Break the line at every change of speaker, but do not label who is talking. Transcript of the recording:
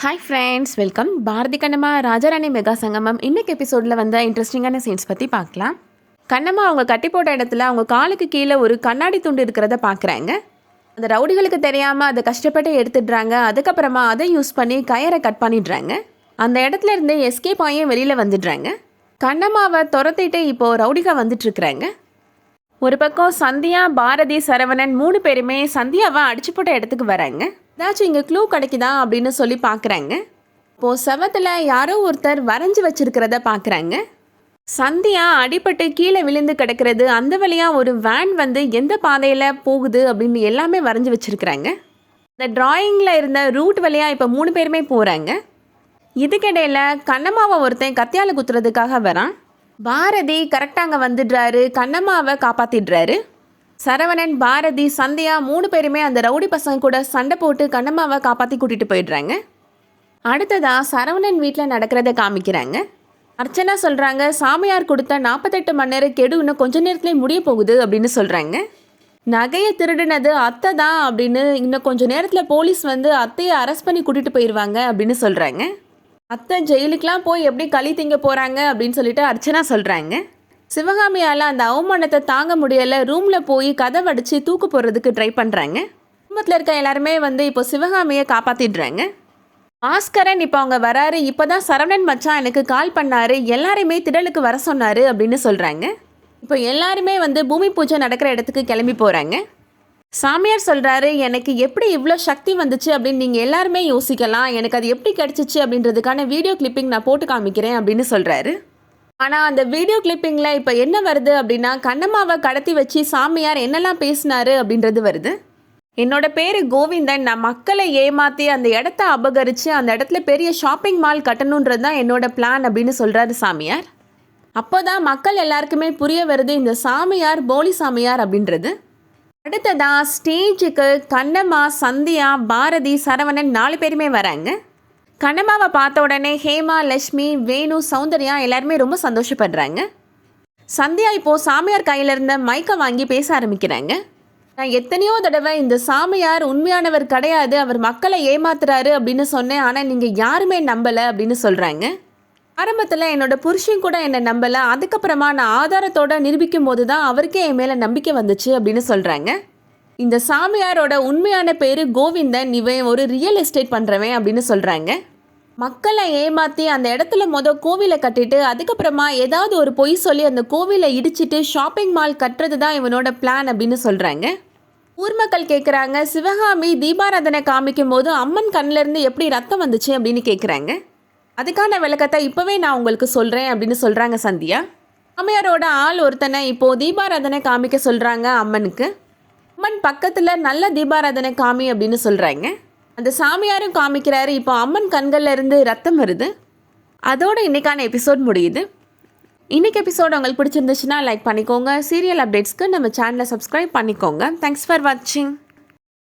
Hi friends, welcome. Bharathi Kannamma Raja Rani mega சங்கமம் இன்னைக்கு எபிசோடில் வந்த இன்ட்ரெஸ்டிங்கான சீன்ஸ் பற்றி பார்க்கலாம். கண்ணம்மா அவங்க கட்டி போட்ட இடத்துல அவங்க காலுக்கு கீழே ஒரு கண்ணாடி துண்டு இருக்கிறத பார்க்குறாங்க. அந்த ரவுடிகளுக்கு தெரியாமல் அதை கஷ்டப்பட்டு எடுத்துடுறாங்க. அதுக்கப்புறமா அதை யூஸ் பண்ணி கயரை கட் பண்ணிடுறாங்க. அந்த இடத்துல இருந்து எஸ்கேப் ஆகியே வெளியில் வந்துடுறாங்க. கண்ணம்மாவை துரத்திட்டு இப்போது ரவுடிகா வந்துட்டுருக்குறாங்க. ஒரு பக்கம் சந்தியா, பாரதி, சரவணன் 3 பேருமே சந்தியாவை அடிச்சு போட்ட இடத்துக்கு வராங்க. ஏதாச்சும் இங்கே க்ளூ கிடைக்குதா அப்படின்னு சொல்லி பார்க்குறாங்க. இப்போது செவத்தில் யாரோ ஒருத்தர் வரைஞ்சி வச்சிருக்கிறத பார்க்குறாங்க. சந்தியா அடிபட்டு கீழே விழுந்து கிடக்கிறது, அந்த வழியாக ஒரு வேன் வந்து எந்த பாதையில் போகுது அப்படின்னு எல்லாமே வரைஞ்சி வச்சுருக்குறாங்க. இந்த ட்ராயிங்கில் இருந்த ரூட் வழியாக இப்போ 3 பேருமே போகிறாங்க. இதுக்கிடையில் கண்ணம்மாவை ஒருத்தன் கத்தியால் குத்துறதுக்காக வரான். பாரதி கரெக்டாக அங்கே வந்துடுறாரு, கண்ணம்மாவை காப்பாற்றிடுறாரு. சரவணன், பாரதி, சந்தியா 3 பேருமே அந்த ரவுடி பசங்க கூட சண்டை போட்டு கண்ணம்மாவை காப்பாற்றி கூட்டிகிட்டு போயிடுறாங்க. அடுத்ததாக சரவணன் வீட்டில் நடக்கிறத காமிக்கிறாங்க. அர்ச்சனா சொல்கிறாங்க, சாமியார் கொடுத்த 48 மணி நேரம் கெடு இன்னும் கொஞ்ச நேரத்துலேயே முடிய போகுது அப்படின்னு சொல்கிறாங்க. நகையை திருடினது அத்தை தான் அப்படின்னு இன்னும் கொஞ்சம் நேரத்தில் போலீஸ் வந்து அத்தையை அரெஸ்ட் பண்ணி கூட்டிகிட்டு போயிடுவாங்க அப்படின்னு சொல்கிறாங்க. அத்தை ஜெயிலுக்கெலாம் போய் எப்படி களி திங்க போகிறாங்க அப்படின்னு சொல்லிட்டு அர்ச்சனா சொல்கிறாங்க. சிவகாமியால் அந்த அவமானத்தை தாங்க முடியலை, ரூமில் போய் கதவை அடித்து தூக்கு போடுறதுக்கு ட்ரை பண்ணுறாங்க. குடும்பத்தில் இருக்க எல்லாருமே வந்து இப்போ சிவகாமியை காப்பாற்றிடுறாங்க. பாஸ்கரன் இப்போ அவங்க வராரு. இப்போ தான் சரவணன் மச்சான் எனக்கு கால் பண்ணார், எல்லாருமே திடலுக்கு வர சொன்னார் அப்படின்னு சொல்கிறாங்க. இப்போ எல்லாருமே வந்து பூமி பூஜை நடக்கிற இடத்துக்கு கிளம்பி போகிறாங்க. சாமியார் சொல்கிறாரு, எனக்கு எப்படி இவ்வளோ சக்தி வந்துச்சு அப்படின்னு நீங்கள் எல்லாருமே யோசிக்கலாம். எனக்கு அது எப்படி கிடச்சிச்சு அப்படின்றதுக்கான வீடியோ கிளிப்பிங் நான் போட்டு காமிக்கிறேன் அப்படின்னு சொல்கிறாரு. ஆனால் அந்த வீடியோ கிளிப்பிங்கில் இப்போ என்ன வருது அப்படின்னா, கண்ணம்மாவை கடத்தி வச்சு சாமியார் என்னெல்லாம் பேசினாரு அப்படின்றது வருது. என்னோட பேர் கோவிந்தன், நான் மக்களை ஏமாற்றி அந்த இடத்த அபகரித்து அந்த இடத்துல பெரிய ஷாப்பிங் மால் கட்டணுன்றது தான் என்னோட பிளான் அப்படின்னு சொல்கிறாரு சாமியார். அப்போ தான் மக்கள் எல்லாருக்குமே புரிய வருது இந்த சாமியார் போலி சாமியார் அப்படின்றது. அடுத்ததாக ஸ்டேஜுக்கு கண்ணம்மா, சந்தியா, பாரதி, சரவணன் 4 பேருமே வராங்க. கண்ணம்மாவை பார்த்த உடனே ஹேமா, லக்ஷ்மி, வேணு, சௌந்தர்யா எல்லாருமே ரொம்ப சந்தோஷப்படுறாங்க. சந்தியா இப்போது சாமியார் கையில் இருந்த மைக்கை வாங்கி பேச ஆரம்பிக்கிறாங்க. நான் எத்தனையோ தடவை இந்த சாமியார் உண்மையானவர் கிடையாது, அவர் மக்களை ஏமாத்துறாரு அப்படின்னு சொன்னேன், ஆனால் நீங்கள் யாருமே நம்பலை அப்படின்னு சொல்கிறாங்க. ஆரம்பத்தில் என்னோட புருஷன் கூட என்னை நம்பலை, அதுக்கப்புறமா நான் ஆதாரத்தோடு நிரூபிக்கும் போது தான் அவருக்கே என் மேலே நம்பிக்கை வந்துச்சு அப்படின்னு சொல்கிறாங்க. இந்த சாமியாரோட உண்மையான பேர் கோவிந்தன், இவன் ஒரு ரியல் எஸ்டேட் பண்ணுறவன் அப்படின்னு சொல்கிறாங்க. மக்களை ஏமாற்றி அந்த இடத்துல கோவிலை கட்டிட்டு அதுக்கப்புறமா ஏதாவது ஒரு பொய் சொல்லி அந்த கோவிலை இடிச்சிட்டு ஷாப்பிங் மால் கட்டுறது தான் இவனோட பிளான் அப்படின்னு சொல்கிறாங்க. ஊர் மக்கள் கேட்குறாங்க, சிவகாமி தீபாராதனை காமிக்கும் போது அம்மன் கண்ணிலேருந்து எப்படி ரத்தம் வந்துச்சு அப்படின்னு கேட்குறாங்க. அதுக்கான விளக்கத்தை இப்போவே நான் உங்களுக்கு சொல்கிறேன் அப்படின்னு சொல்கிறாங்க சந்தியா. சாமியாரோட ஆள் ஒருத்தனை இப்போது தீபாராதனை காமிக்க சொல்கிறாங்க அம்மனுக்கு. அம்மன் பக்கத்தில் நல்ல தீபாராதனை காமி அப்படின்னு சொல்கிறாங்க. அந்த சாமியாரும் காமிக்கிறாரு. இப்போ அம்மன் கண்களில் இருந்து ரத்தம் வருது. அதோட இன்றைக்கான எபிசோட் முடியுது. இன்றைக்கி எபிசோட் உங்களுக்கு பிடிச்சிருந்துச்சுன்னா லைக் பண்ணிக்கோங்க. சீரியல் அப்டேட்ஸ்க்கு நம்ம சேனலை சப்ஸ்கிரைப் பண்ணிக்கோங்க. தேங்க்ஸ் ஃபார் வாட்சிங்.